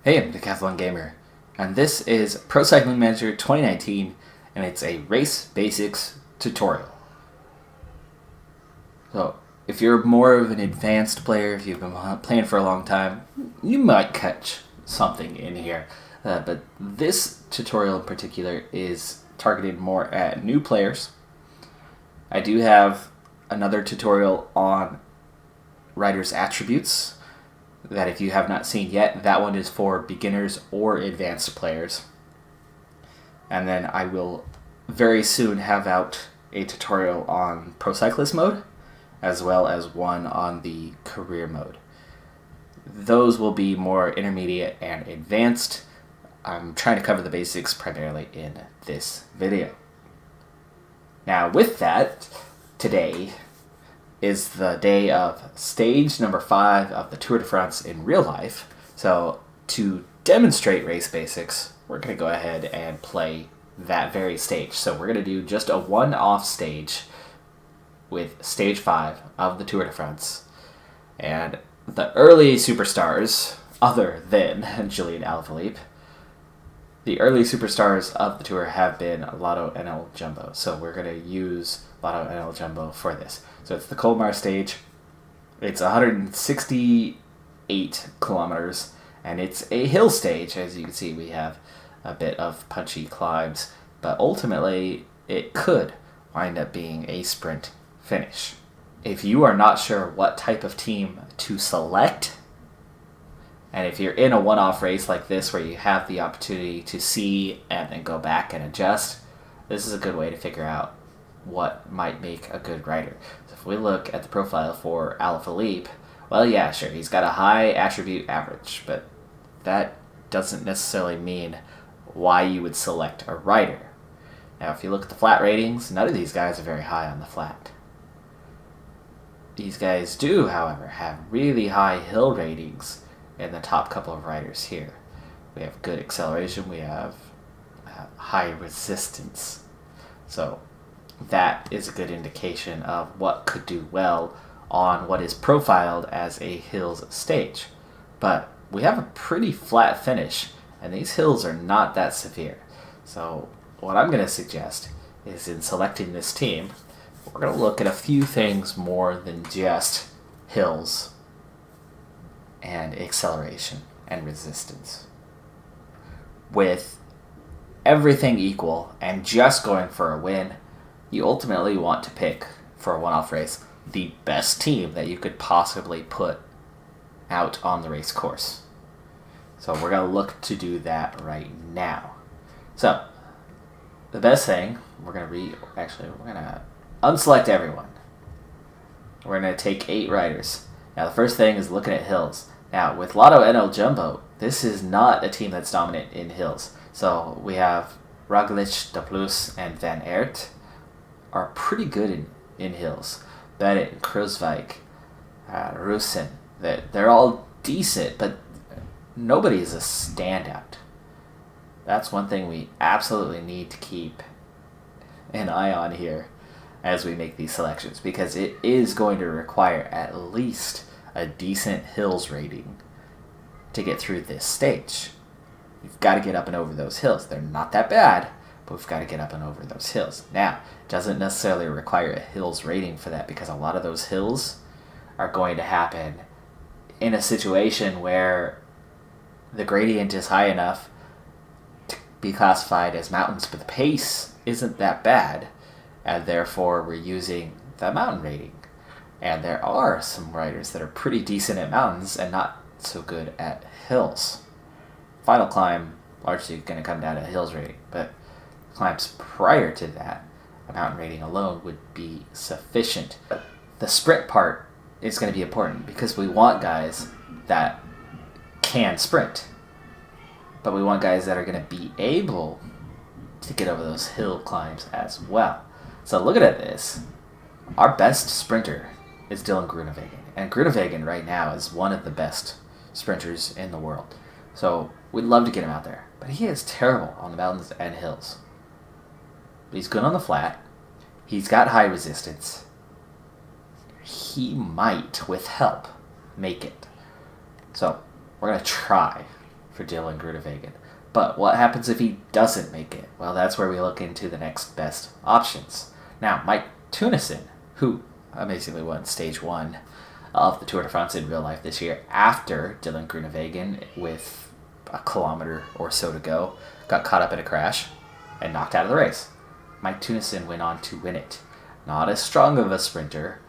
Hey, I'm Decathlon Gamer, and this is Pro Cycling Manager 2019, and it's a race basics tutorial. So, if you're more of an advanced player, if you've been playing for a long time, you might catch something in here. But this tutorial in particular is targeted more at new players. I do have another tutorial on riders' attributes that if you have not seen yet, that one is for beginners or advanced players. And then I will very soon have out a tutorial on Pro Cyclist mode, as well as one on the career mode. Those will be more intermediate and advanced. I'm trying to cover the basics primarily in this video. Now with that, today is the day of stage number 5 of the Tour de France in real life. So to demonstrate race basics, we're going to go ahead and play that very stage. So we're going to do just a one-off stage with stage 5 of the Tour de France. And the early superstars, other than Julian Alaphilippe, the early superstars of the Tour have been Lotto and El Jumbo. So we're going to use Lotto and El Jumbo for this. So it's the Colmar stage. It's 168 kilometers, and it's a hill stage. As you can see, we have a bit of punchy climbs, but ultimately it could wind up being a sprint finish. If you are not sure what type of team to select, and if you're in a one-off race like this where you have the opportunity to see and then go back and adjust, this is a good way to figure out what might make a good rider. So if we look at the profile for Alaphilippe, well, yeah, sure, he's got a high attribute average, but that doesn't necessarily mean why you would select a rider. Now, if you look at the flat ratings, none of these guys are very high on the flat. These guys do, however, have really high hill ratings in the top couple of riders here. We have good acceleration, we have high resistance. So that is a good indication of what could do well on what is profiled as a hills stage. But we have a pretty flat finish, and these hills are not that severe. So what I'm going to suggest is in selecting this team, we're going to look at a few things more than just hills and acceleration and resistance. With everything equal and just going for a win, you ultimately want to pick, for a one-off race, the best team that you could possibly put out on the race course. So we're going to look to do that right now. So, the best thing, we're going to unselect everyone. We're going to take 8 riders. Now the first thing is looking at hills. Now with Lotto and El Jumbo, this is not a team that's dominant in hills. So we have Roglic, De Plus, and Van Aert are pretty good in hills. Bennett, Kruiswijk, Rusin, they're all decent, but nobody is a standout. That's one thing we absolutely need to keep an eye on here as we make these selections, because it is going to require at least a decent hills rating to get through this stage. You've got to get up and over those hills. They're not that bad, but we've got to get up and over those hills. Now, it doesn't necessarily require a hills rating for that, because a lot of those hills are going to happen in a situation where the gradient is high enough to be classified as mountains, but the pace isn't that bad, and therefore we're using the mountain rating. And there are some riders that are pretty decent at mountains and not so good at hills. Final climb, largely going to come down to a hills rating, but climbs prior to that, a mountain rating alone would be sufficient. The sprint part is going to be important because we want guys that can sprint, but we want guys that are going to be able to get over those hill climbs as well. So looking at this, our best sprinter is Dylan Groenewegen, and Groenewegen right now is one of the best sprinters in the world. So we'd love to get him out there, but he is terrible on the mountains and hills. But he's good on the flat. He's got high resistance. He might, with help, make it. So we're going to try. for Dylan Groenewegen. But what happens if he doesn't make it? Well, that's where we look into the next best options. Now, Mike Teunissen, who amazingly won stage 1 of the Tour de France in real life this year after Dylan Groenewegen with a kilometer or so to go, got caught up in a crash and knocked out of the race. Mike Teunissen went on to win it. Not as strong of a sprinter,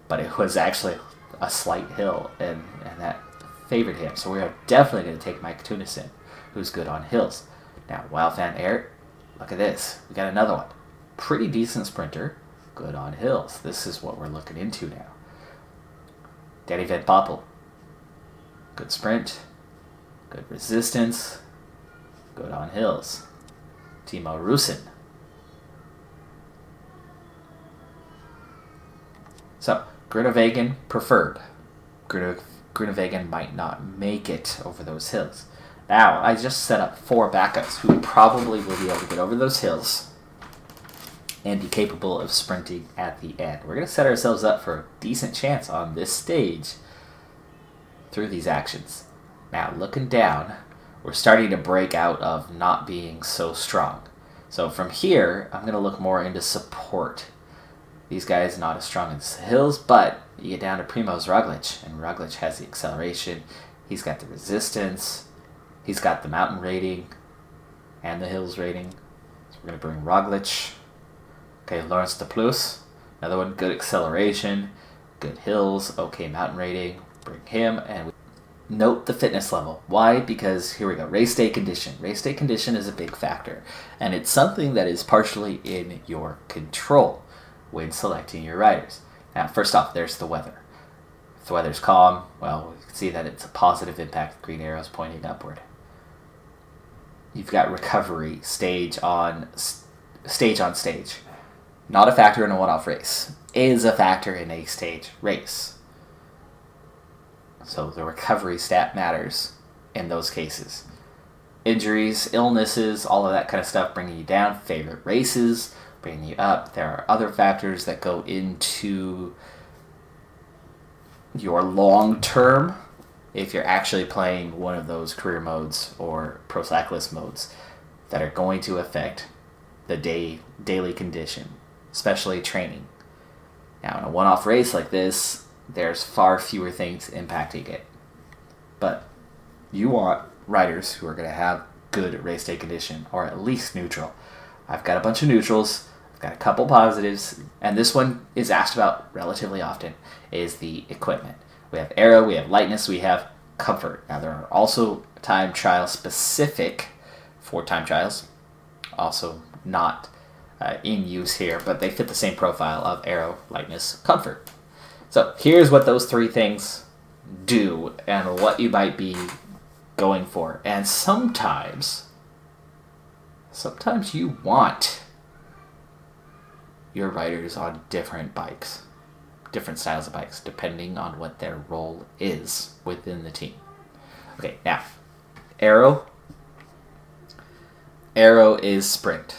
but it was actually a slight hill, and that favored him. So we are definitely going to take Mike Teunissen, who's good on hills. Now, Wout van Aert, look at this. We got another one. Pretty decent sprinter, good on hills. This is what we're looking into now. Danny Van Poppel, good sprint, good resistance, good on hills. Timo Rusin. So, Groenewegen preferred. Groenewegen might not make it over those hills. Now, I just set up 4 backups who probably will be able to get over those hills and be capable of sprinting at the end. We're going to set ourselves up for a decent chance on this stage through these actions. Now, looking down, we're starting to break out of not being so strong. So from here, I'm going to look more into support. These guys not as strong as the hills, but you get down to Primoz Roglic, and Roglic has the acceleration, he's got the resistance, he's got the mountain rating and the hills rating. So we're going to bring Roglic. Okay, Laurens de Plus, another one, good acceleration, good hills, okay mountain rating, bring him, and we note the fitness level. Why? Because here we go, race day condition. Race day condition is a big factor, and it's something that is partially in your control when selecting your riders. Now, first off, there's the weather. If the weather's calm, well, we can see that it's a positive impact, green arrows pointing upward. You've got recovery stage on stage. Not a factor in a one-off race. Is a factor in a stage race. So the recovery stat matters in those cases. Injuries, illnesses, all of that kind of stuff bringing you down. Favorite races bringing you up. There are other factors that go into your long term if you're actually playing one of those career modes or pro cyclist modes that are going to affect the daily condition, especially training. Now, in a one-off race like this, there's far fewer things impacting it. But you want riders who are going to have good race day condition, or at least neutral. I've got a bunch of neutrals, I've got a couple positives, and this one is asked about relatively often, is the equipment. We have aero, we have lightness, we have comfort. Now, there are also time trials specific for time trials, also not in use here, but they fit the same profile of aero, lightness, comfort. So here's what those 3 things do and what you might be going for. And sometimes you want your riders on different bikes, different styles of bikes, depending on what their role is within the team. Okay, now, aero is sprint.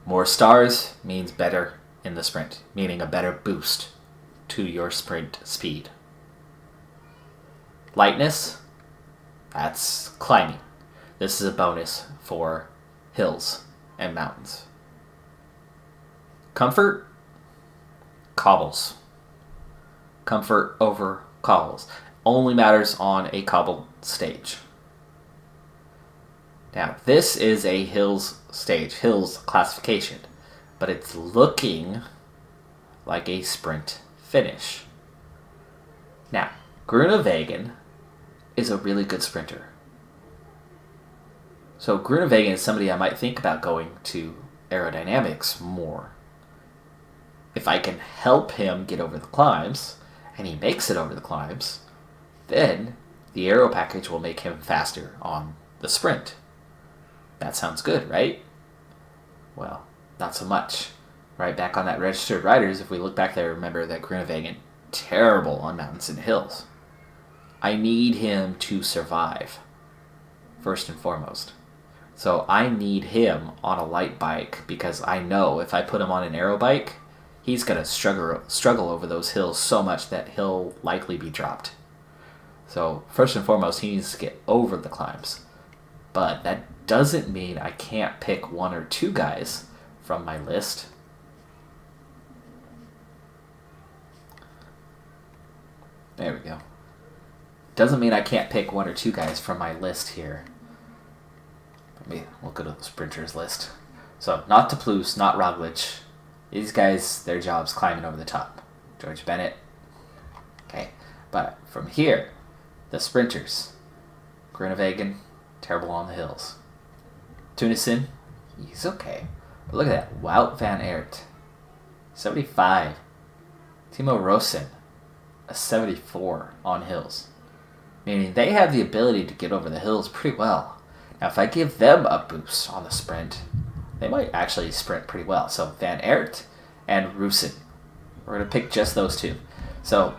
More stars means better in the sprint, meaning a better boost to your sprint speed. Lightness, that's climbing. This is a bonus for hills and mountains. Comfort, cobbles. Comfort over cobbles. Only matters on a cobbled stage. Now, this is a hills stage, hills classification, but it's looking like a sprint finish. Now, Groenewegen is a really good sprinter. So Groenewegen is somebody I might think about going to aerodynamics more. If I can help him get over the climbs, and he makes it over the climbs, then the aero package will make him faster on the sprint. That sounds good, right? Well, not so much. Right back on that registered riders, if we look back there, remember that Groenewegen, terrible on mountains and hills. I need him to survive, first and foremost. So I need him on a light bike because I know if I put him on an aero bike, he's going to struggle over those hills so much that he'll likely be dropped. So first and foremost, he needs to get over the climbs. But that doesn't mean I can't pick 1 or 2 guys from my list. There we go. Doesn't mean I can't pick 1 or 2 guys from my list here. We'll go to the sprinters list. So, not Toulouse, not Roglic. These guys, their job's climbing over the top. George Bennett. Okay. But from here, the sprinters. Groenewegen, terrible on the hills. Tunison, he's okay. But look at that. Wout van Aert, 75. Timo Rosen, a 74 on hills. Meaning they have the ability to get over the hills pretty well. Now, if I give them a boost on the sprint, they might actually sprint pretty well. So, Van Aert and Rosen. We're going to pick just those 2. So,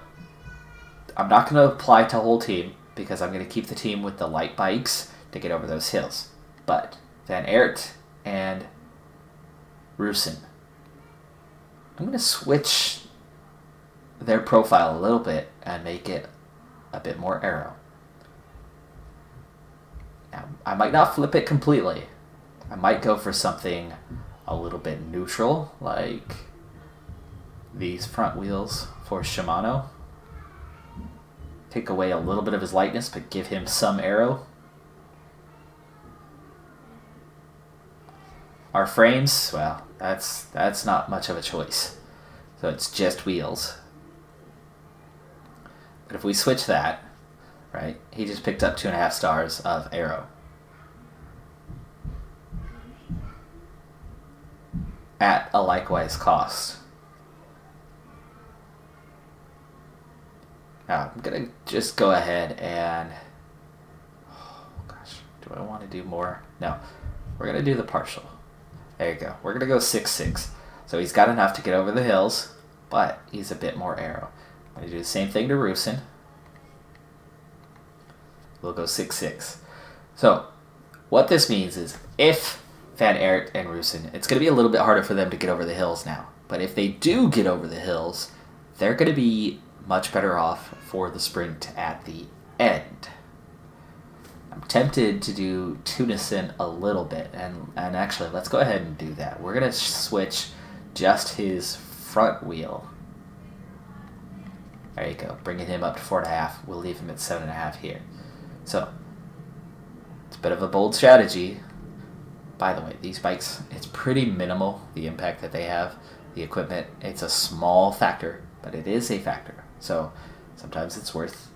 I'm not going to apply to the whole team because I'm going to keep the team with the light bikes to get over those hills. But Van Aert and Rosen, I'm going to switch their profile a little bit and make it a bit more aero. Now, I might not flip it completely. I might go for something a little bit neutral, like these front wheels for Shimano. Take away a little bit of his lightness, but give him some aero. Our frames, well, that's not much of a choice. So it's just wheels. But if we switch that, right, he just picked up 2.5 stars of aero. At a likewise cost. Now, I'm going to just go ahead and... Oh, gosh. Do I want to do more? No. We're going to do the partial. There you go. We're going to go 6.6. So he's got enough to get over the hills, but he's a bit more aero. I'm going to do the same thing to Rosen. We'll go 6.6. So, what this means is if Van Aert and Rosen, it's going to be a little bit harder for them to get over the hills now. But if they do get over the hills, they're going to be much better off for the sprint at the end. I'm tempted to do Tunison a little bit, and actually, let's go ahead and do that. We're going to switch just his front wheel. There you go, bringing him up to 4.5. We'll leave him at 7.5 here. So, it's a bit of a bold strategy. By the way, these bikes, it's pretty minimal, the impact that they have. The equipment, it's a small factor, but it is a factor. So, sometimes it's worth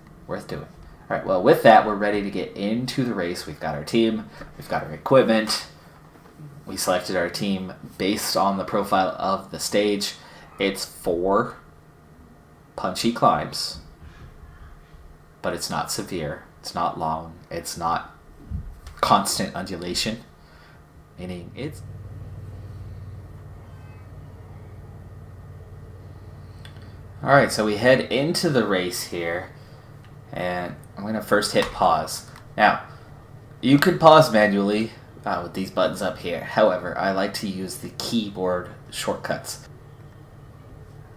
doing. All right, well, with that, we're ready to get into the race. We've got our team, we've got our equipment. We selected our team based on the profile of the stage. It's 4 punchy climbs, but it's not severe. It's not long. It's not constant undulation, meaning it's... All right, so we head into the race here, and I'm going to first hit pause. Now, you could pause manually with these buttons up here. However, I like to use the keyboard shortcuts.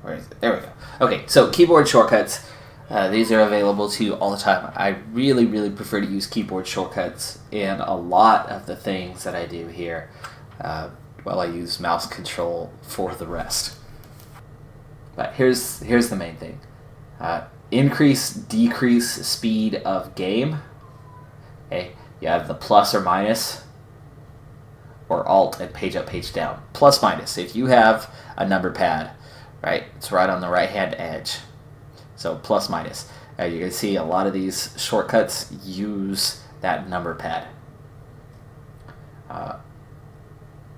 Where is it? There we go. Okay, so keyboard shortcuts, these are available to you all the time. I really, really prefer to use keyboard shortcuts in a lot of the things that I do here, while I use mouse control for the rest. But here's the main thing. Increase, decrease speed of game. Okay, you have the plus or minus, or alt and page up, page down. Plus, minus. If you have a number pad, right, it's right on the right-hand edge. So plus, minus. You can see a lot of these shortcuts use that number pad.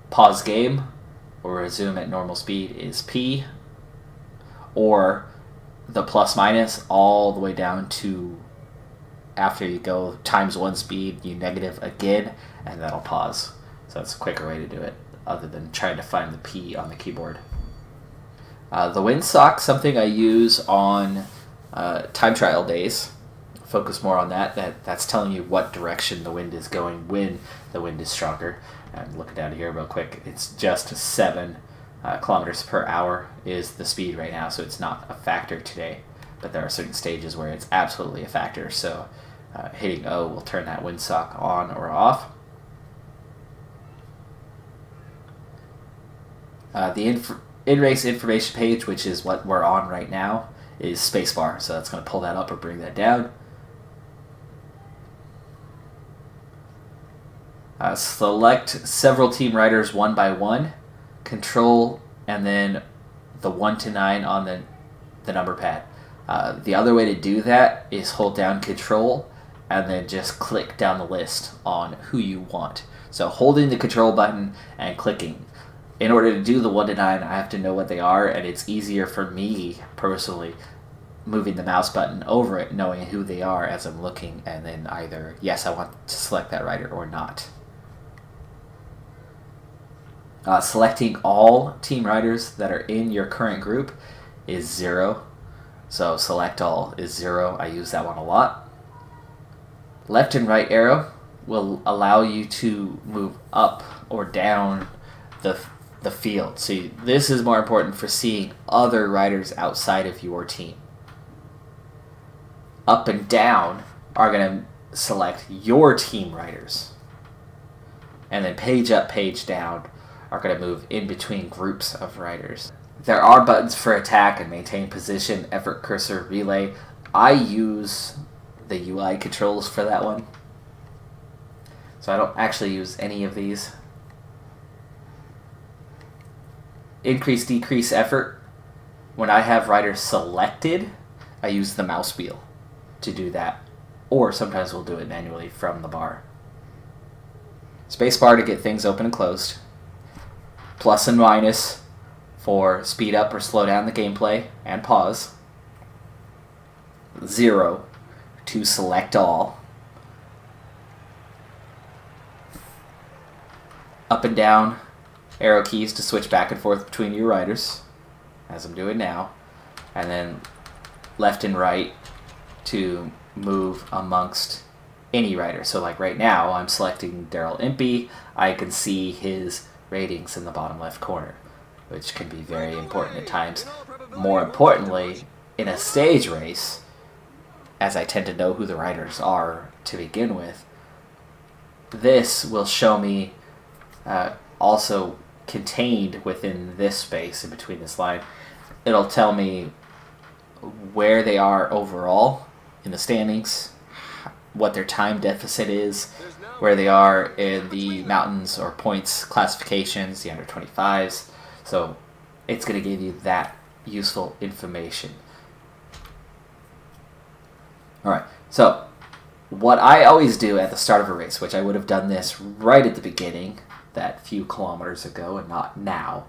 Pause game or resume at normal speed is P, or the plus minus all the way down to after you go times 1 speed, you negative again, and that'll pause. So that's a quicker way to do it, other than trying to find the P on the keyboard. The Windsock, something I use on time trial days. Focus more on that. That's telling you what direction the wind is going when the wind is stronger. And looking down here real quick, it's just 7 kilometers per hour is the speed right now, so it's not a factor today. but there are certain stages where it's absolutely a factor. So hitting O will turn that windsock on or off. The in-race information page, which is what we're on right now, is spacebar. So that's going to pull that up or bring that down. Select several team riders one by one. Control and then the 1 to 9 on the number pad. The other way to do that is hold down Control and then just click down the list on who you want. So holding the Control button and clicking. In order to do the 1 to 9, I have to know what they are, and it's easier for me personally moving the mouse button over it, knowing who they are as I'm looking, and then either, yes, I want to select that rider or not. Selecting all team riders that are in your current group is 0. So select all is 0. I use that one a lot. Left and right arrow will allow you to move up or down the field. So this is more important for seeing other riders outside of your team. Up and down are going to select your team riders. And then page up, page down are going to move in between groups of riders. There are buttons for attack and maintain position, effort cursor, relay. I use the UI controls for that one. So I don't actually use any of these. Increase, decrease effort. When I have riders selected, I use the mouse wheel to do that. Or sometimes we'll do it manually from the bar. Spacebar to get things open and closed. Plus and minus for speed up or slow down the gameplay and pause. 0 to select all. Up and down arrow keys to switch back and forth between your riders, as I'm doing now. And then left and right to move amongst any rider. So like right now, I'm selecting Daryl Impey. I can see his ratings in the bottom left corner, which can be very important at times. More importantly, in a stage race, as I tend to know who the riders are to begin with, this will show me also contained within this space in between this line. It'll tell me where they are overall in the standings, what their time deficit is, where they are in the mountains or points classifications, the under 25s. So it's going to give you that useful information. Alright, so what I always do at the start of a race, which I would have done this right at the beginning, that few kilometers ago and not now,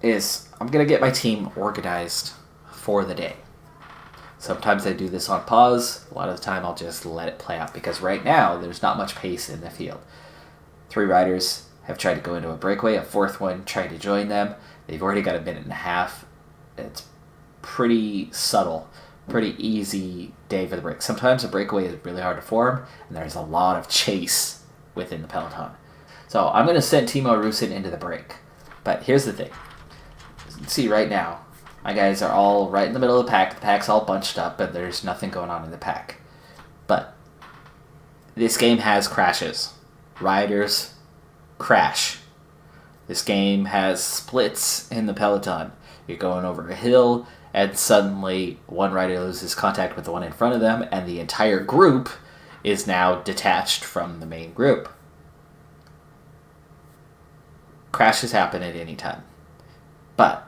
is I'm going to get my team organized for the day. Sometimes I do this on pause. A lot of the time I'll just let it play out because right now there's not much pace in the field. 3 riders have tried to go into a breakaway, a 4th one tried to join them. They've already got a minute and a half. It's pretty subtle, pretty easy day for the break. Sometimes a breakaway is really hard to form and there's a lot of chase within the peloton. So I'm going to send Timo Rusin into the break. But here's the thing. You can see right now, my guys are all right in the middle of the pack. The pack's all bunched up, and there's nothing going on in the pack. But this game has crashes. Riders crash. This game has splits in the peloton. You're going over a hill, and suddenly one rider loses contact with the one in front of them, and the entire group is now detached from the main group. Crashes happen at any time. But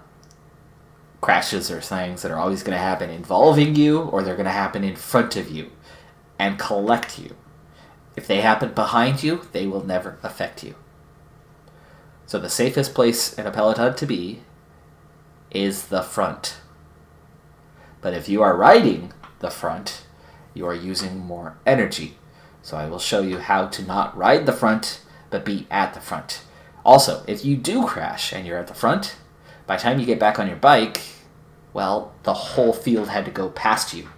crashes are things that are always going to happen involving you, or they're going to happen in front of you and collect you. If they happen behind you, they will never affect you. So the safest place in a peloton to be is the front. But if you are riding the front, you are using more energy. So I will show you how to not ride the front, but be at the front. Also, if you do crash and you're at the front, by the time you get back on your bike, well, the whole field had to go past you. You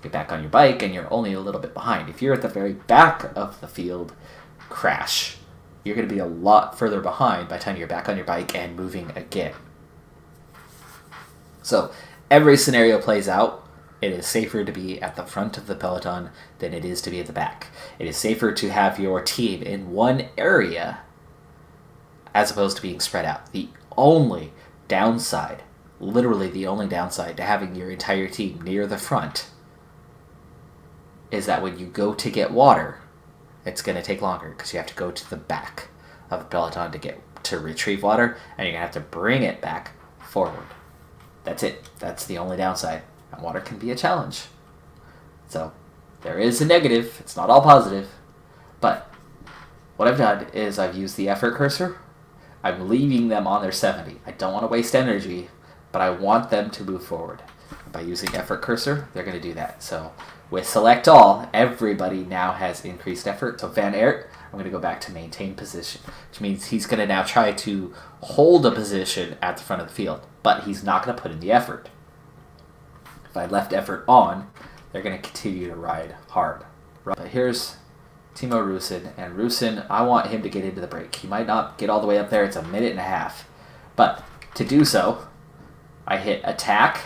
get back on your bike and you're only a little bit behind. If you're at the very back of the field, crash, you're going to be a lot further behind by the time you're back on your bike and moving again. So every scenario plays out, it is safer to be at the front of the peloton than it is to be at the back. It is safer to have your team in one area as opposed to being spread out. The only downside, literally the only downside to having your entire team near the front is that when you go to get water, it's going to take longer because you have to go to the back of the peloton to retrieve water, and you're going to have to bring it back forward. That's it. That's the only downside. And water can be a challenge. So there is a negative. It's not all positive. But what I've done is I've used the effort cursor. I'm leaving them on their 70. I don't want to waste energy, but I want them to move forward. By using effort cursor, they're going to do that. So with select all, everybody now has increased effort. So Van Aert, I'm going to go back to maintain position, which means he's going to now try to hold a position at the front of the field, but he's not going to put in the effort. If I left effort on, they're going to continue to ride hard. But here's Timo Rusin, and Rusin, I want him to get into the break. He might not get all the way up there. It's a minute and a half. But to do so, I hit attack,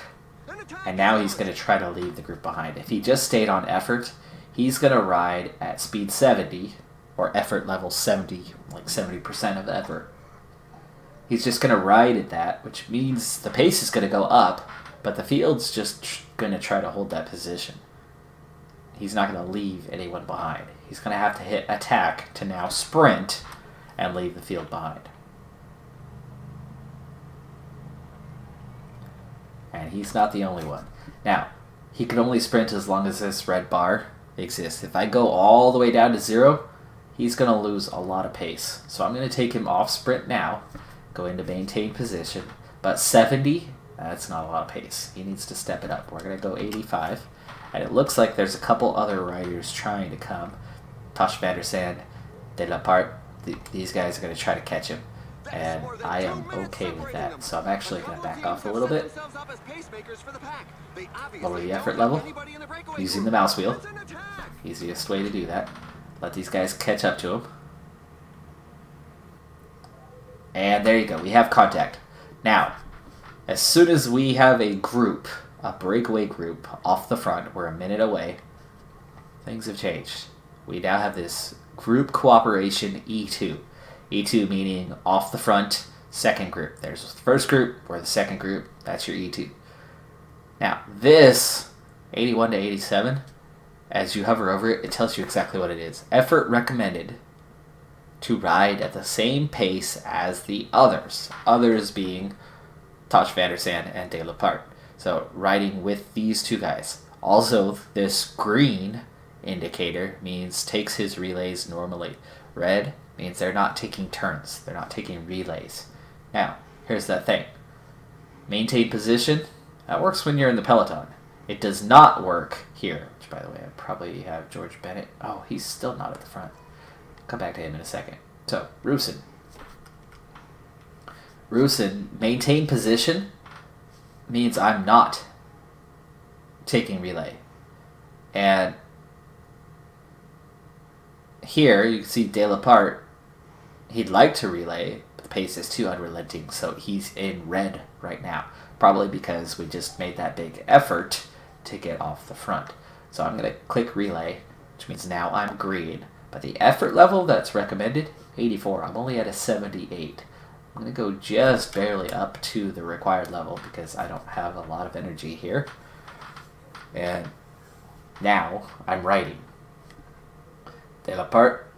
and now he's going to try to leave the group behind. If he just stayed on effort, he's going to ride at speed 70, or effort level 70, like 70% of effort. He's just going to ride at that, which means the pace is going to go up, but the field's just going to try to hold that position. He's not going to leave anyone behind. He's going to have to hit attack to now sprint and leave the field behind. And he's not the only one. Now, he can only sprint as long as this red bar exists. If I go all the way down to 0, he's going to lose a lot of pace. So I'm going to take him off sprint now, go into maintain position. But 70, that's not a lot of pace. He needs to step it up. We're going to go 85. And it looks like there's a couple other riders trying to come. Tosh van der Sande, De La Part, these guys are going to try to catch him. And I am okay with that. So I'm actually going to back off a little bit. Lower the effort level. Using the mouse wheel. Easiest way to do that. Let these guys catch up to him. And there you go. We have contact. Now, as soon as we have a group, a breakaway group off the front, we're a minute away, things have changed. We now have this group cooperation E2. E2 meaning off the front, second group. There's the first group, we're the second group, that's your E2. Now, this 81 to 87, as you hover over it, it tells you exactly what it is. Effort recommended to ride at the same pace as the others. Others being Tosh van der Sande and De La Part. So riding with these two guys. Also, this green indicator means takes his relays normally. Red means they're not taking turns. They're not taking relays. Now, here's that thing. Maintain position. That works when you're in the peloton. It does not work here. Which, by the way, I probably have George Bennett. Oh, he's still not at the front. Come back to him in a second. So, Rusin. Maintain position means I'm not taking relay. And here, you can see De La Part, he'd like to relay, but the pace is too unrelenting, so he's in red right now. Probably because we just made that big effort to get off the front. So I'm going to click relay, which means now I'm green. But the effort level that's recommended, 84. I'm only at a 78. I'm going to go just barely up to the required level because I don't have a lot of energy here. And now I'm riding. De La Part,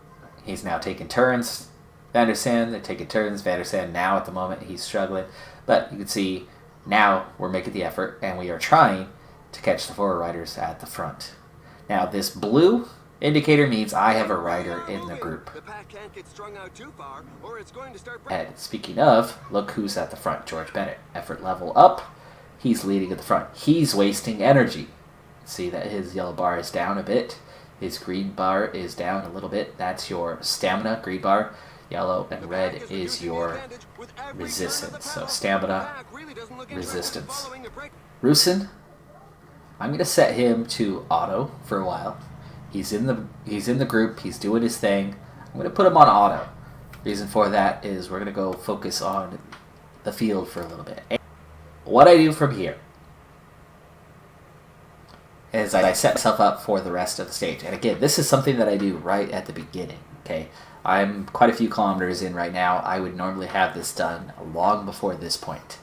he's now taking turns. Van der Sande, they're taking turns. Van der Sande now at the moment, he's struggling. But you can see now we're making the effort and we are trying to catch the forward riders at the front. Now this blue indicator means I have a rider in the group. And speaking of, look who's at the front, George Bennett. Effort level up, he's leading at the front. He's wasting energy. See that his yellow bar is down a bit. His green bar is down a little bit. That's your stamina, green bar. Yellow and red is your resistance. So stamina, resistance. Rusin, I'm going to set him to auto for a while. He's in the group. He's doing his thing. I'm going to put him on auto. Reason for that is we're going to go focus on the field for a little bit. And what I do from here as I set myself up for the rest of the stage. And again, this is something that I do right at the beginning, okay? I'm quite a few kilometers in right now. I would normally have this done long before this point.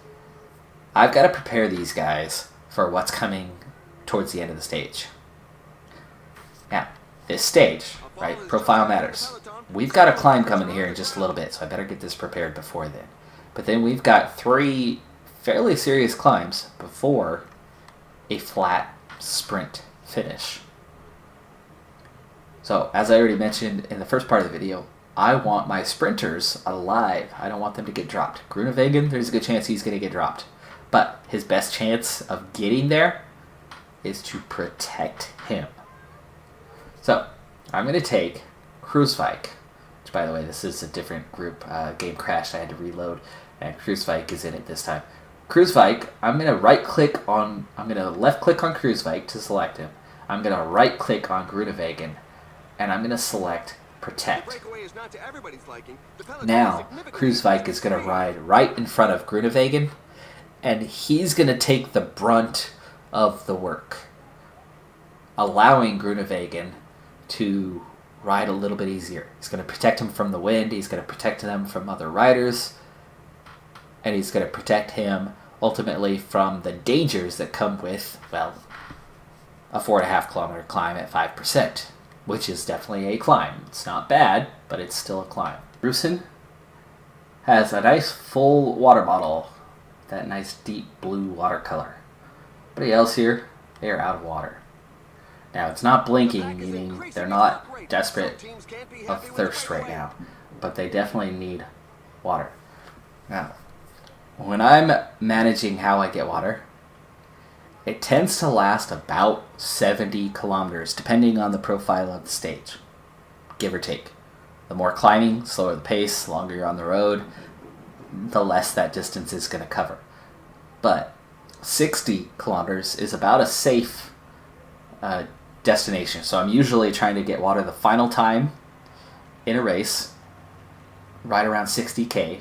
I've got to prepare these guys for what's coming towards the end of the stage. Now, this stage, right, profile matters. We've got a climb coming here in just a little bit, so I better get this prepared before then. But then we've got 3 fairly serious climbs before a flat sprint finish. So, as I already mentioned in the first part of the video, I want my sprinters alive. I don't want them to get dropped. Groenewegen, there's a good chance he's going to get dropped. But his best chance of getting there is to protect him. So, I'm going to take Kruiswijk, which, by the way, this is a different group. Game crashed, I had to reload, and Kruiswijk is in it this time. Kruiswijk, I'm going to left-click on Kruiswijk to select him. I'm going to right-click on Groenewegen, and I'm going to select Protect. Now, Kruiswijk is going to ride right in front of Groenewegen, and he's going to take the brunt of the work, allowing Groenewegen to ride a little bit easier. He's going to protect him from the wind, he's going to protect them from other riders, and he's going to protect him ultimately from the dangers that come with, well, a 4.5 kilometer climb at 5%, which is definitely a climb. It's not bad, but it's still a climb. Rusin has a nice full water bottle, that nice deep blue watercolor. Everybody else here, they are out of water. Now, it's not blinking, meaning they're not desperate of thirst right now, but they definitely need water. Now, when I'm managing how I get water, it tends to last about 70 kilometers, depending on the profile of the stage, give or take. The more climbing, slower the pace, longer you're on the road, the less that distance is going to cover. But 60 kilometers is about a safe destination. So I'm usually trying to get water the final time in a race, right around 60k,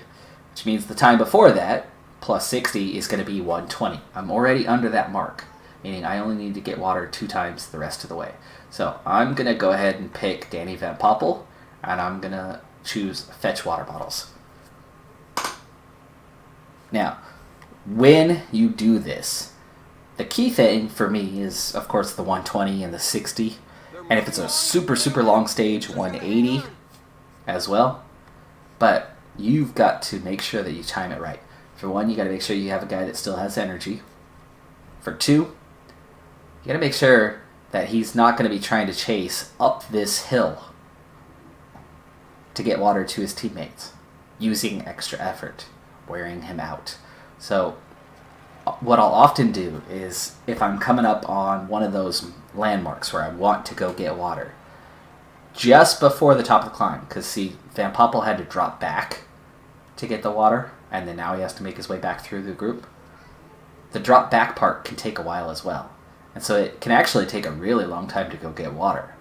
which means the time before that, plus 60, is going to be 120. I'm already under that mark, meaning I only need to get water 2 times the rest of the way. So I'm going to go ahead and pick Danny Van Poppel, and I'm going to choose fetch water bottles. Now, when you do this, the key thing for me is, of course, the 120 and the 60. And if it's a super, super long stage, 180 as well. But you've got to make sure that you time it right. For one, you got to make sure you have a guy that still has energy. For 2, you got to make sure that he's not going to be trying to chase up this hill to get water to his teammates, using extra effort, wearing him out. So what I'll often do is, if I'm coming up on one of those landmarks where I want to go get water, just before the top of the climb, because see, Van Poppel had to drop back to get the water, and then now he has to make his way back through the group. The drop back part can take a while as well, and so it can actually take a really long time to go get water,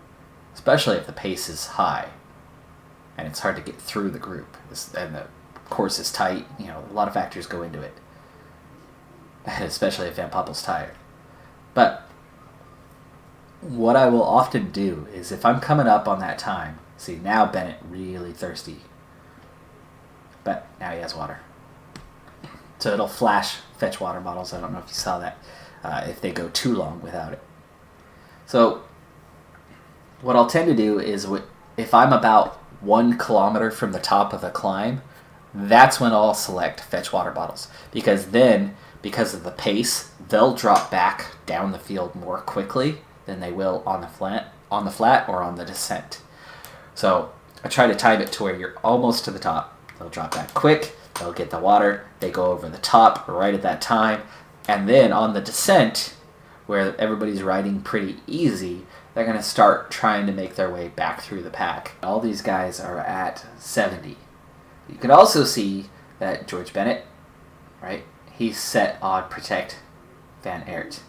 especially if the pace is high and it's hard to get through the group and the course is tight. You know, a lot of factors go into it, especially if Van Poppel's tired. But what I will often do is, if I'm coming up on that time, see, now Bennett really thirsty, but now he has water. So it'll flash fetch water bottles. I don't know if you saw that, if they go too long without it. So what I'll tend to do is, if I'm about 1 kilometer from the top of a climb, that's when I'll select fetch water bottles. Because then, because of the pace, they'll drop back down the field more quickly than they will on the flat or on the descent. So I try to time it to where you're almost to the top. They'll drop back quick, they'll get the water, they go over the top right at that time, and then on the descent, where everybody's riding pretty easy, they're going to start trying to make their way back through the pack. All these guys are at 70. You can also see that George Bennett, right, he's set on Protect Van Aert.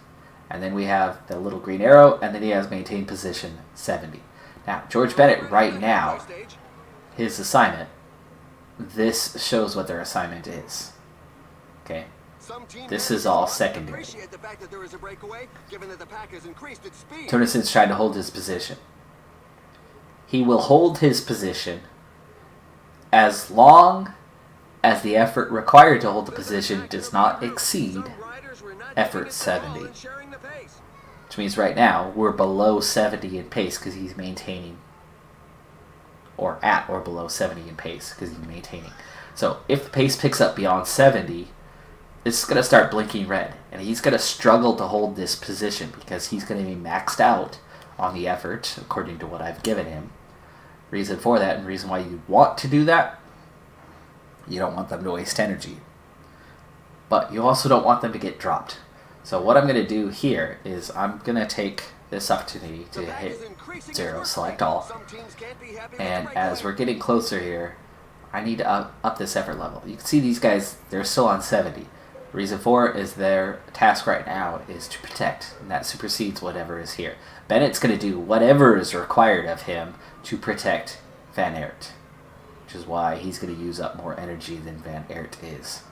And then we have the little green arrow, and then he has maintain position 70. Now, George Bennett right now, his assignment, this shows what their assignment is. Okay? This is all secondary. Tunison's trying to hold his position. He will hold his position as long as the effort required to hold the position does not exceed effort 70. Which means right now we're below 70 in pace because he's maintaining, or at or below 70 in pace because he's maintaining. So if the pace picks up beyond 70, it's going to start blinking red, and he's going to struggle to hold this position because he's going to be maxed out on the effort according to what I've given him. Reason for that, and reason why you want to do that, you don't want them to waste energy. But you also don't want them to get dropped. So what I'm going to do here is I'm going to take this opportunity to hit 0, select all. And as we're getting closer here, I need to up this effort level. You can see these guys, they're still on 70. Reason for it is their task right now is to protect, and that supersedes whatever is here. Bennett's going to do whatever is required of him to protect Van Aert, which is why he's going to use up more energy than Van Aert is.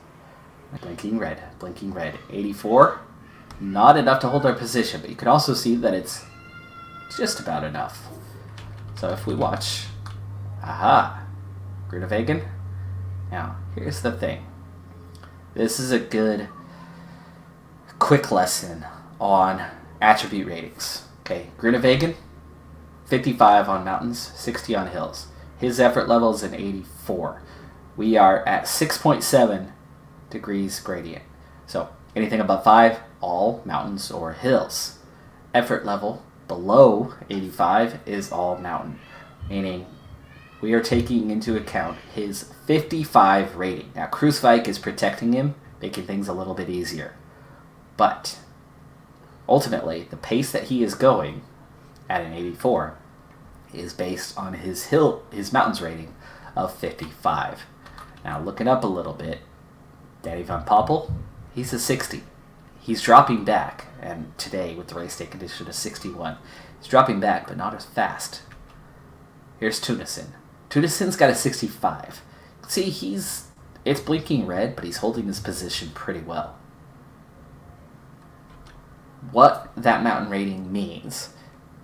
Blinking red, 84. Not enough to hold our position, but you can also see that it's just about enough. So if we watch, aha, Groenewegen. Now, here's the thing. This is a good, quick lesson on attribute ratings. Okay, Groenewegen, 55 on mountains, 60 on hills. His effort level is an 84. We are at 6.7 degrees gradient. So anything above 5, all mountains or hills. Effort level below 85 is all mountain, meaning we are taking into account his 55 rating. Now, Kruiswijk is protecting him, making things a little bit easier. But ultimately, the pace that he is going at an 84 is based on his mountains rating of 55. Now, looking up a little bit, Danny Van Poppel, he's a 60. He's dropping back, and today with the race day condition of 61, he's dropping back, but not as fast. Here's Tunison. Tunison's got a 65. See, it's blinking red, but he's holding his position pretty well. What that mountain rating means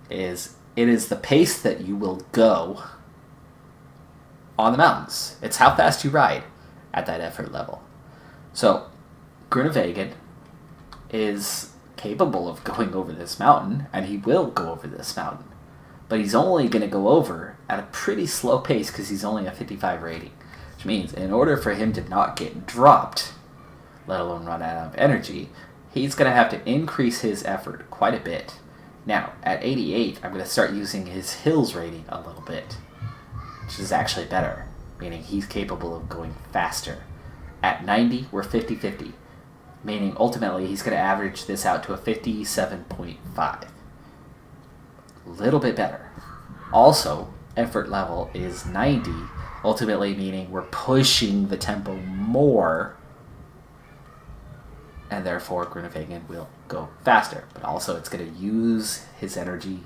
is it is the pace that you will go on the mountains. It's how fast you ride at that effort level. So, Groenewegen is capable of going over this mountain, and he will go over this mountain. But he's only going to go over at a pretty slow pace because he's only a 55 rating. Which means in order for him to not get dropped, let alone run out of energy, he's going to have to increase his effort quite a bit. Now, at 88, I'm going to start using his hills rating a little bit, which is actually better, meaning he's capable of going faster. At 90, we're 50-50, meaning ultimately he's going to average this out to a 57.5. A little bit better. Also, effort level is 90, ultimately meaning we're pushing the tempo more, and therefore Groenewegen will go faster. But also it's going to use his energy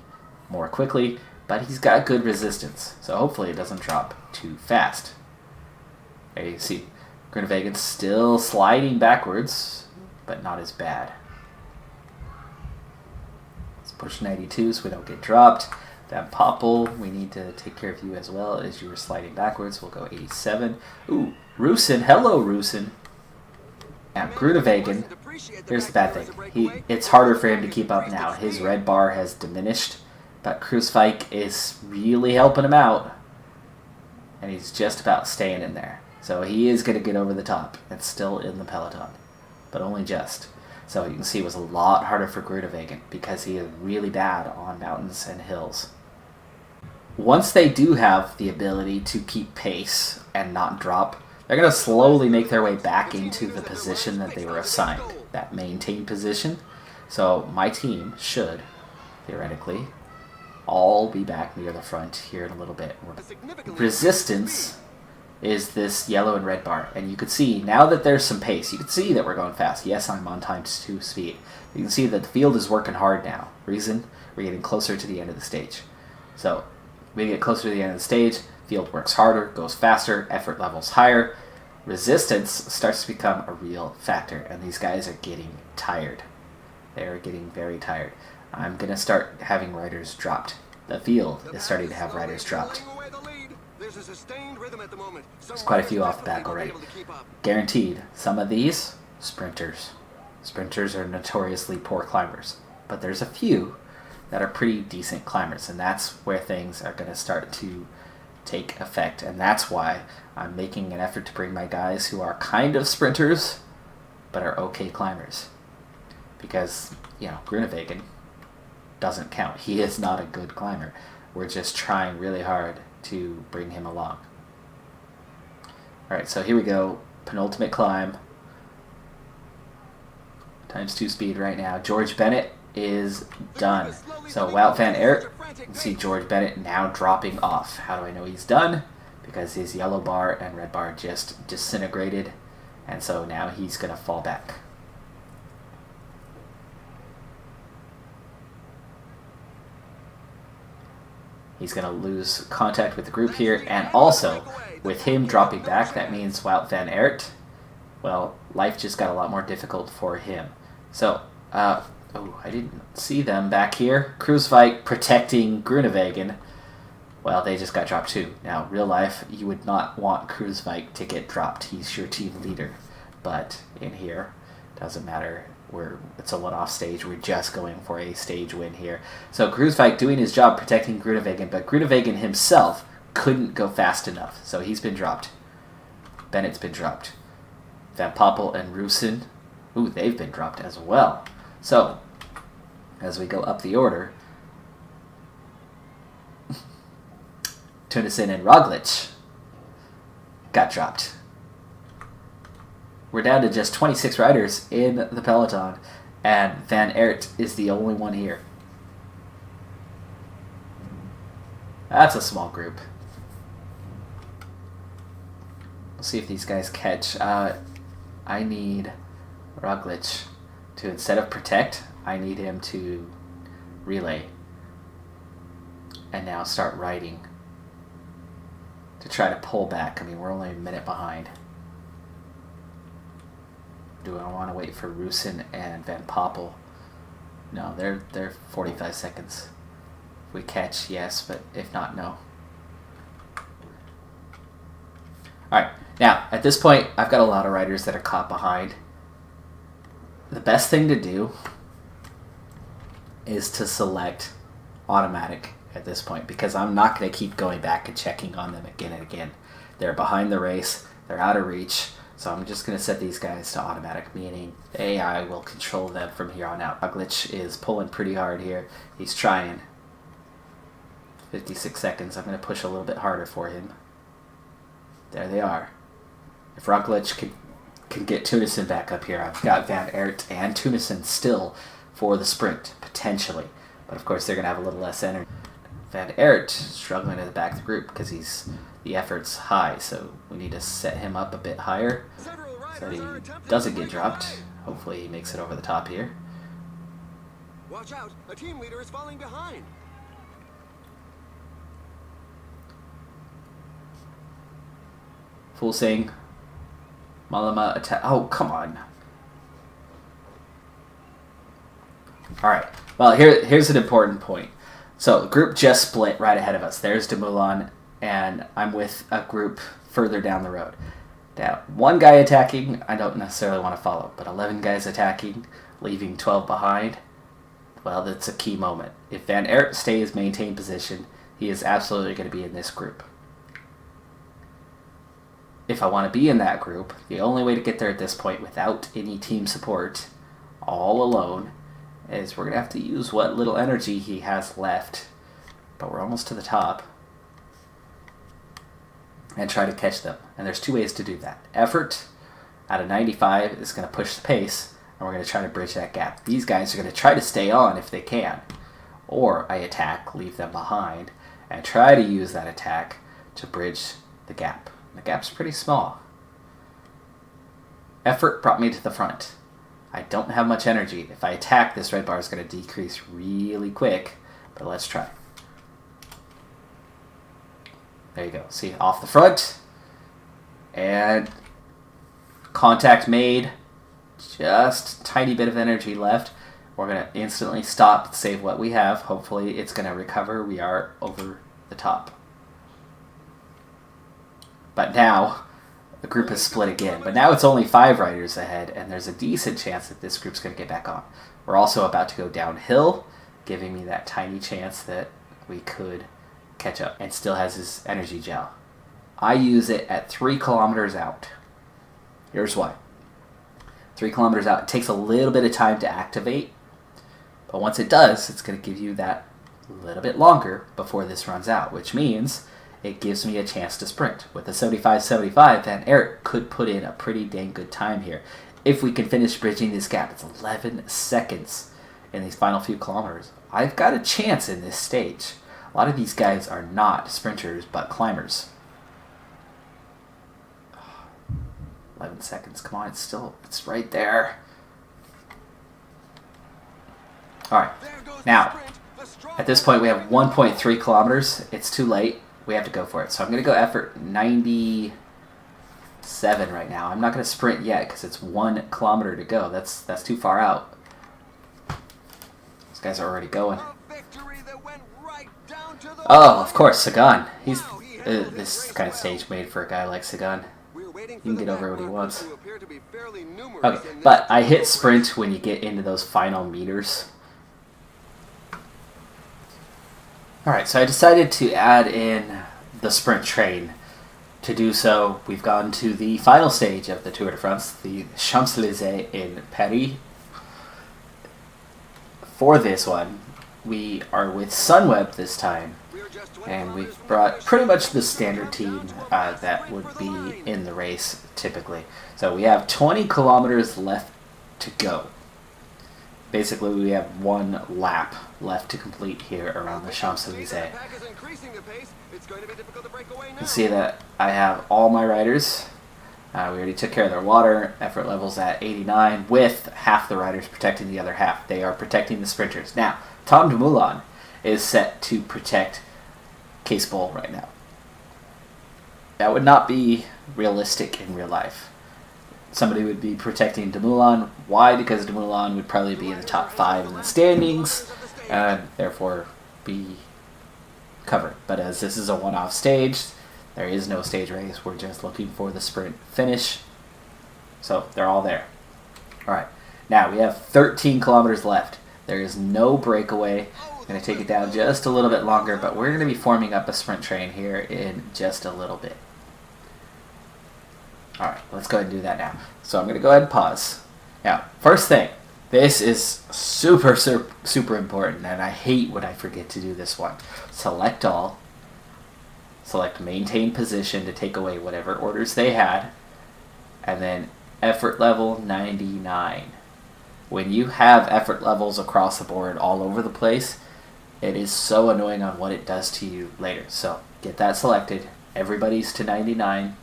more quickly, but he's got good resistance, so hopefully it doesn't drop too fast. There you see, Groenewegen's still sliding backwards, but not as bad. Let's push 92 so we don't get dropped. Van Poppel, we need to take care of you as well as you were sliding backwards. We'll go 87. Ooh, Roosen. Hello, Roosen. Now, Groenewegen, here's the bad thing. It's harder for him to keep up now. His red bar has diminished, but Kruiswijk is really helping him out, and he's just about staying in there. So he is going to get over the top and still in the peloton, but only just. So you can see it was a lot harder for Groenewegen because he is really bad on mountains and hills. Once they do have the ability to keep pace and not drop, they're going to slowly make their way back into the position that they were assigned, that maintain position. So my team should, theoretically, all be back near the front here in a little bit. Resistance is this yellow and red bar, and you can see now that there's some pace, you can see that we're going fast. Yes, I'm on times 2 speed. You can see that the field is working hard now. Reason? We're getting closer to the end of the stage. So we get closer to the end of the stage, field works harder, goes faster, effort levels higher. resistance starts to become a real factor, and these guys are getting tired. They're getting very tired. I'm going to start having riders dropped. The field is starting to have riders dropped. There's quite a few off the back already. Guaranteed, some of these, sprinters. Sprinters are notoriously poor climbers, but there's a few that are pretty decent climbers, and that's where things are going to start to take effect, and that's why I'm making an effort to bring my guys who are kind of sprinters, but are okay climbers. Because, Groenewegen doesn't count. He is not a good climber. We're just trying really hard to bring him along. Alright, so here we go. Penultimate climb. ×2 speed right now. George Bennett is done. So Wout van Aert, you can see George Bennett now dropping off. How do I know he's done? Because his yellow bar and red bar just disintegrated, and so now he's going to fall back. He's going to lose contact with the group here, and also, with him dropping back, that means Wout van Aert, well, life just got a lot more difficult for him. So, I didn't see them back here. Kruiswijk protecting Groenewegen. Well, they just got dropped too. Now, real life, you would not want Kruiswijk to get dropped. He's your team leader. But in here, doesn't matter. It's a one-off stage. We're just going for a stage win here. So Kruiswijk doing his job protecting Groenewegen, but Groenewegen himself couldn't go fast enough. So he's been dropped. Bennett's been dropped. Van Poppel and Roosen, they've been dropped as well. So, as we go up the order, Teunissen and Roglic got dropped. We're down to just 26 riders in the peloton, and Van Aert is the only one here. That's a small group. We'll see if these guys catch. I need Roglic to, instead of protect, I need him to relay. And now start riding to try to pull back. I mean, we're only a minute behind. Do I want to wait for Roosen and Van Poppel? No, they're 45 seconds. If we catch, yes, but if not, no. Alright, now, at this point, I've got a lot of riders that are caught behind. The best thing to do is to select automatic at this point, because I'm not going to keep going back and checking on them again and again. They're behind the race, they're out of reach, so I'm just going to set these guys to automatic, meaning the AI will control them from here on out. Roglic is pulling pretty hard here. He's trying. 56 seconds. I'm going to push a little bit harder for him. There they are. If Roglic can get Teunissen back up here, I've got Van Aert and Teunissen still for the sprint, potentially. But of course, they're going to have a little less energy. Van Aert struggling at the back of the group because the effort's high, so we need to set him up a bit higher so that he doesn't get dropped. Hopefully he makes it over the top here. Watch out, a team leader is falling behind. Fulsing, Malama attack. Oh, come on. Alright, well, here's an important point. So the group just split right ahead of us. There's Dumoulin, and I'm with a group further down the road. Now, one guy attacking, I don't necessarily want to follow, but 11 guys attacking, leaving 12 behind, well, that's a key moment. If Van Aert stays maintained position, he is absolutely going to be in this group. If I want to be in that group, the only way to get there at this point without any team support, all alone, is we're going to have to use what little energy he has left, but we're almost to the top, and try to catch them. And there's two ways to do that. Effort out of 95 is going to push the pace, and we're going to try to bridge that gap. These guys are going to try to stay on if they can. Or I attack, leave them behind, and try to use that attack to bridge the gap. The gap's pretty small. Effort brought me to the front. I don't have much energy. If I attack, this red bar is going to decrease really quick, but let's try. There you go. See, off the front, and Contact made. Just a tiny bit of energy left. We're going to instantly stop, save what we have. Hopefully it's going to recover. We are over the top. But now, the group is split again. But now it's only 5 riders ahead, and there's a decent chance that this group's going to get back on. We're also about to go downhill, giving me that tiny chance that we could catch up. And still has his energy gel. I use it at 3 kilometers out. Here's why. 3 kilometers out, it takes a little bit of time to activate. But once it does, it's going to give you that little bit longer before this runs out, which means it gives me a chance to sprint. With a 75-75, Van Aert could put in a pretty dang good time here. If we can finish bridging this gap, it's 11 seconds in these final few kilometers. I've got a chance in this stage. A lot of these guys are not sprinters, but climbers. 11 seconds, come on, it's right there. Alright, now, at this point we have 1.3 kilometers. It's too late. We have to go for it. So I'm going to go effort 97 right now. I'm not going to sprint yet because it's 1 kilometer to go. That's too far out. These guys are already going. Oh, of course, Sagan. He's this kind of stage made for a guy like Sagan. He can get over what he wants. Okay, but I hit sprint when you get into those final meters. Alright, so I decided to add in the sprint train. To do so, we've gone to the final stage of the Tour de France, the Champs-Élysées in Paris. For this one, we are with Sunweb this time, and we've brought pretty much the standard team that would be in the race typically. So we have 20 kilometers left to go. Basically, we have 1 lap left to complete here around the Champs-Élysées. You can see that I have all my riders. We already took care of their water. Effort levels at 89, with half the riders protecting the other half. They are protecting the sprinters. Now, Tom Dumoulin is set to protect Case Bull right now. That would not be realistic in real life. Somebody would be protecting Dumoulin. Why? Because Dumoulin would probably be in the top 5 in the standings, and therefore be covered. But as this is a one-off stage, there is no stage race. We're just looking for the sprint finish. So they're all there. Alright, now we have 13 kilometers left. There is no breakaway. I'm going to take it down just a little bit longer, but we're going to be forming up a sprint train here in just a little bit. Alright, let's go ahead and do that now. So I'm going to go ahead and pause. Now, first thing, this is super important, and I hate when I forget to do this one. Select all. Select maintain position to take away whatever orders they had. And then effort level 99. When you have effort levels across the board all over the place, it is so annoying on what it does to you later. So get that selected. Everybody's to 99.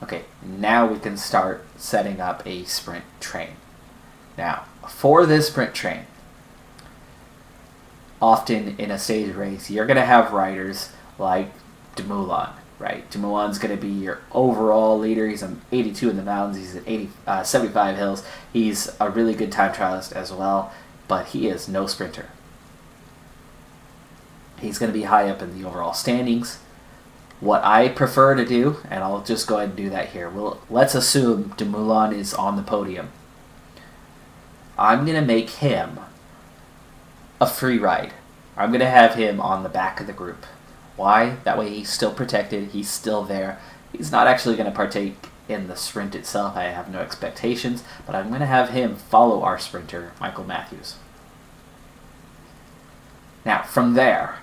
Okay, now we can start setting up a sprint train. Now, for this sprint train, often in a stage race, you're going to have riders like Dumoulin, right? Dumoulin's going to be your overall leader. He's an 82 in the mountains. He's at 75 hills. He's a really good time trialist as well, but he is no sprinter. He's going to be high up in the overall standings. What I prefer to do, and I'll just go ahead and do that here. Let's assume Dumoulin is on the podium. I'm going to make him a free ride. I'm going to have him on the back of the group. Why? That way he's still protected. He's still there. He's not actually going to partake in the sprint itself. I have no expectations, but I'm going to have him follow our sprinter, Michael Matthews. Now, from there,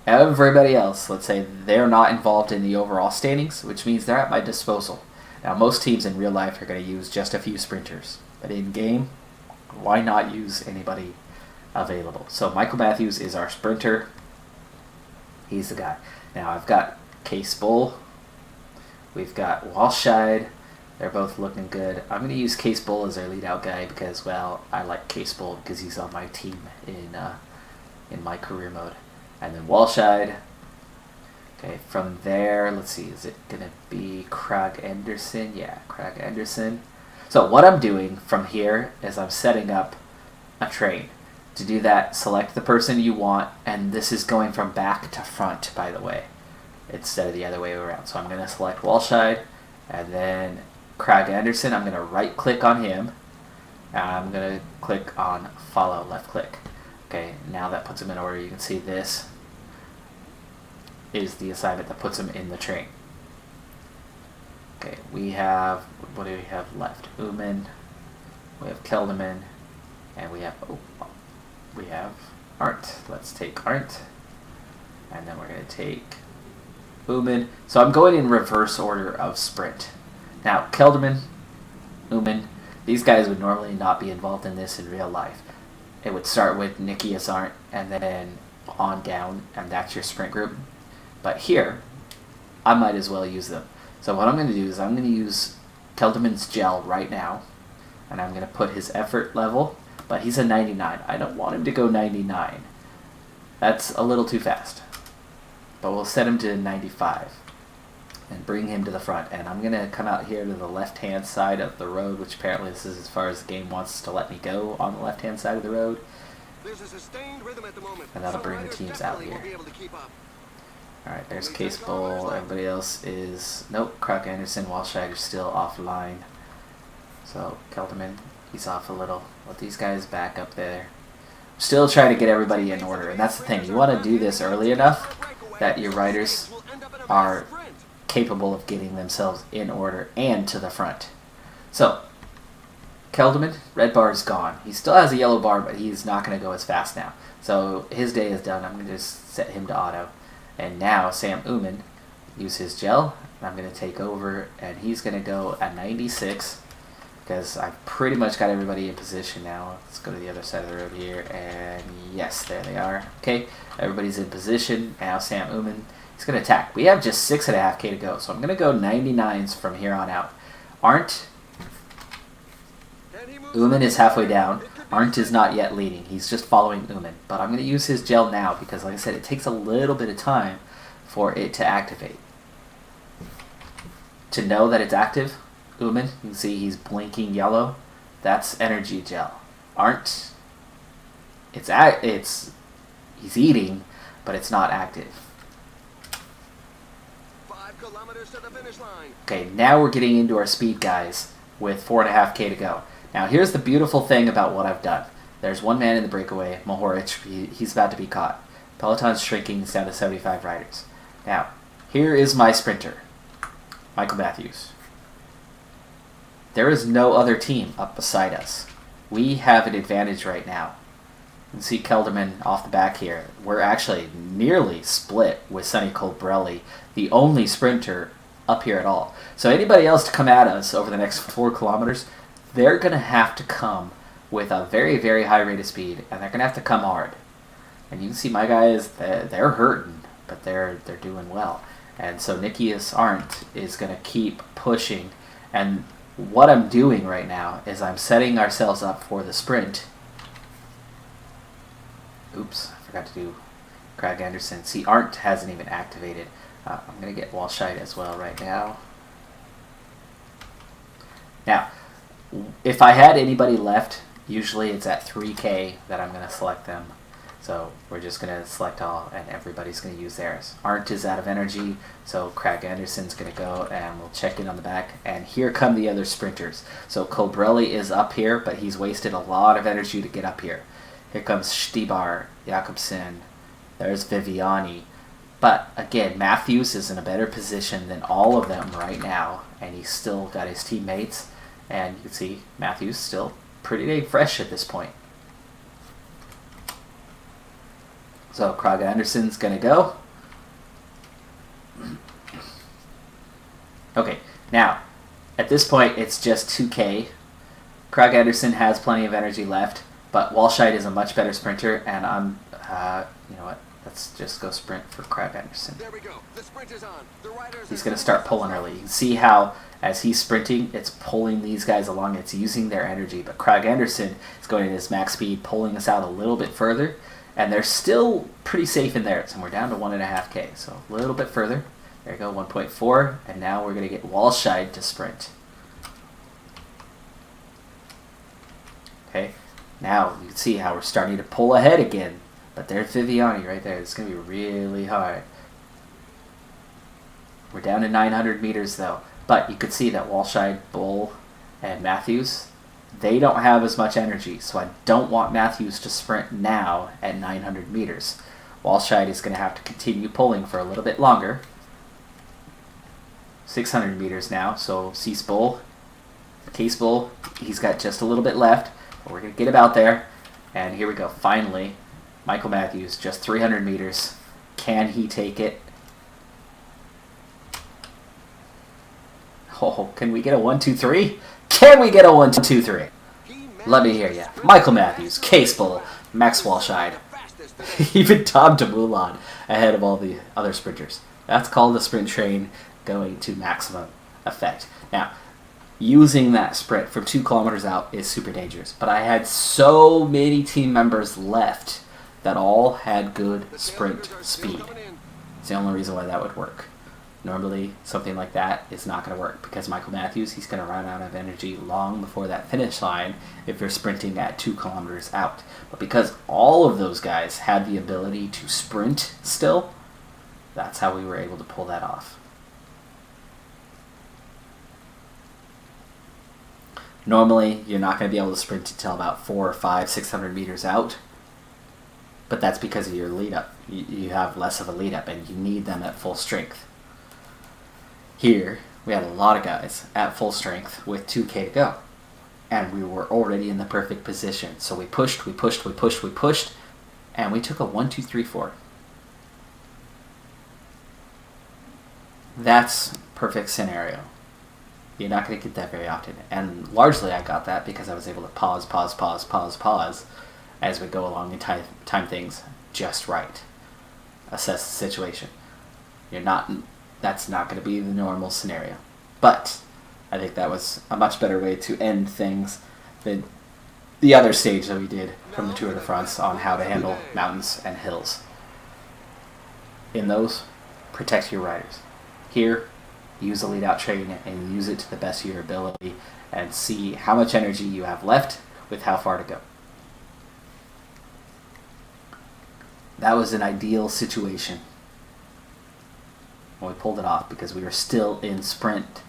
everybody else, let's say they're not involved in the overall standings, which means they're at my disposal. Now, most teams in real life are going to use just a few sprinters, but in game, why not use anybody available? So Michael Matthews is our sprinter. He's the guy. Now, I've got Case Bull. We've got Walscheid. They're both looking good. I'm going to use Case Bull as our lead-out guy because, well, I like Case Bull because he's on my team in my career mode. And then Walscheid. Okay, from there, let's see, is it going to be Krag Anderson? Yeah, Krag Anderson. So what I'm doing from here is I'm setting up a train. To do that, select the person you want, and this is going from back to front, by the way, instead of the other way around. So I'm going to select Walshide, and then Craig Anderson. I'm going to right click on him, and I'm going to click on follow, left click. Okay, now that puts him in order. You can see this is the assignment that puts him in the train. Okay, we have, what do we have left? Uman, we have Kelderman, and we have Arndt. Let's take Arndt, and then we're going to take Uman. So I'm going in reverse order of sprint. Now, Kelderman, Uman, these guys would normally not be involved in this in real life. It would start with Nikias Arndt, and then on down, and that's your sprint group. But here, I might as well use them. So what I'm going to do is I'm going to use Kelderman's gel right now, and I'm going to put his effort level, but he's a 99. I don't want him to go 99. That's a little too fast. But we'll set him to 95 and bring him to the front. And I'm going to come out here to the left-hand side of the road, which apparently this is as far as the game wants to let me go on the left-hand side of the road. There's a sustained rhythm at the moment. And that'll bring the teams out here. Alright, there's Case Bowl. Everybody else is... Nope, Craig Anderson, Walshide are still offline. So, Kelderman, he's off a little. Let these guys back up there. Still trying to get everybody in order. And that's the thing. You want to do this early enough that your riders are capable of getting themselves in order and to the front. So, Kelderman, red bar is gone. He still has a yellow bar, but he's not going to go as fast now. So, his day is done. I'm going to just set him to auto. And now Sam Uman, use his gel, and I'm going to take over, and he's going to go at 96, because I've pretty much got everybody in position now. Let's go to the other side of the road here, and yes, there they are. Okay, everybody's in position. Now Sam Uman, he's going to attack. We have just 6.5K to go, so I'm going to go 99s from here on out. Arndt, Uman is halfway down. Arndt is not yet leading. He's just following Uman. But I'm going to use his gel now because, like I said, it takes a little bit of time for it to activate. To know that it's active, Uman, you can see he's blinking yellow. That's energy gel. Arndt, he's eating, but it's not active. 5 kilometers to the finish line. Okay, now we're getting into our speed, guys, with 4.5K to go. Now, here's the beautiful thing about what I've done. There's one man in the breakaway, Mohoric. He's about to be caught. Peloton's shrinking. It's down to 75 riders. Now, here is my sprinter, Michael Matthews. There is no other team up beside us. We have an advantage right now. You can see Kelderman off the back here. We're actually nearly split with Sonny Colbrelli, the only sprinter up here at all. So anybody else to come at us over the next 4 kilometers, they're going to have to come with a very, very high rate of speed, and they're going to have to come hard. And you can see my guys, they're hurting, but they're doing well. And so Nikias Arndt is going to keep pushing. And what I'm doing right now is I'm setting ourselves up for the sprint. Oops, I forgot to do Craig Anderson. See, Arndt hasn't even activated. I'm going to get Walshide as well right now. Now, if I had anybody left, usually it's at 3K that I'm going to select them. So we're just going to select all, and everybody's going to use theirs. Arndt is out of energy, so Craig Anderson's going to go, and we'll check in on the back. And here come the other sprinters. So Colbrelli is up here, but he's wasted a lot of energy to get up here. Here comes Stibar, Jakobsen, there's Viviani. But again, Matthews is in a better position than all of them right now, and he's still got his teammates. And you can see Matthews still pretty dang fresh at this point. So Craig Anderson's going to go. Okay, now, at this point, it's just 2K. Craig Anderson has plenty of energy left, but Walshide is a much better sprinter, and I'm, you know what, let's just go sprint for Craig Anderson. There we go. The sprint is on. The riders He's going to start pulling early. You can see how, as he's sprinting, it's pulling these guys along. It's using their energy. But Craig Anderson is going at his max speed, pulling us out a little bit further. And they're still pretty safe in there. So we're down to 1.5K. So a little bit further. There you go, 1.4. And now we're going to get Walshide to sprint. Okay, now you can see how we're starting to pull ahead again. But there's Viviani right there. It's going to be really hard. We're down to 900 meters though. But you could see that Walscheid, Bull, and Matthews, they don't have as much energy. So I don't want Matthews to sprint now at 900 meters. Walscheid is going to have to continue pulling for a little bit longer. 600 meters now. So Cease Bull, Case Bull, he's got just a little bit left. But we're going to get him out there. And here we go. Finally, Michael Matthews, just 300 meters. Can he take it? Oh, can we get a 1-2-3? Can we get a 1-2-3? Let me hear ya. Michael Matthews, Case Bull, Max Walscheid, even Tom DeMoulin ahead of all the other sprinters. That's called the sprint train going to maximum effect. Now, using that sprint from 2 kilometers out is super dangerous. But I had so many team members left that all had good sprint speed. It's the only reason why that would work. Normally, something like that is not going to work because Michael Matthews, he's going to run out of energy long before that finish line if you're sprinting at 2 kilometers out. But because all of those guys had the ability to sprint still, that's how we were able to pull that off. Normally, you're not going to be able to sprint until about 400, 500, 600 meters out. But that's because of your lead up. You have less of a lead up and you need them at full strength. Here, we had a lot of guys at full strength with 2K to go. And we were already in the perfect position. So we pushed, and we took a 1-2-3-4. That's perfect scenario. You're not going to get that very often. And largely I got that because I was able to pause as we go along and time things just right. Assess the situation. That's not going to be the normal scenario. But I think that was a much better way to end things than the other stage that we did from the Tour de France on how to handle mountains and hills. In those, protect your riders. Here, use a lead out train and use it to the best of your ability and see how much energy you have left with how far to go. That was an ideal situation. We pulled it off because we were still in sprint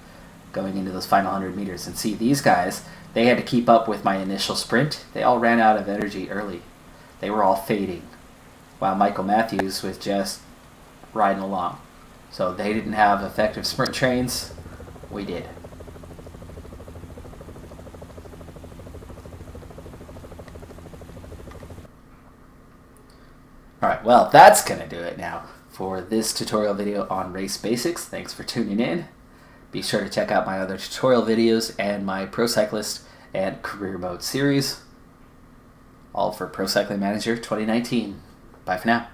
going into those final 100 meters. And see, these guys, they had to keep up with my initial sprint. They all ran out of energy early. They were all fading, while Michael Matthews was just riding along. So they didn't have effective sprint trains. We did. Alright, well, that's going to do it now for this tutorial video on race basics. Thanks for tuning in. Be sure to check out my other tutorial videos and my Pro Cyclist and Career Mode series. All for Pro Cycling Manager 2019. Bye for now.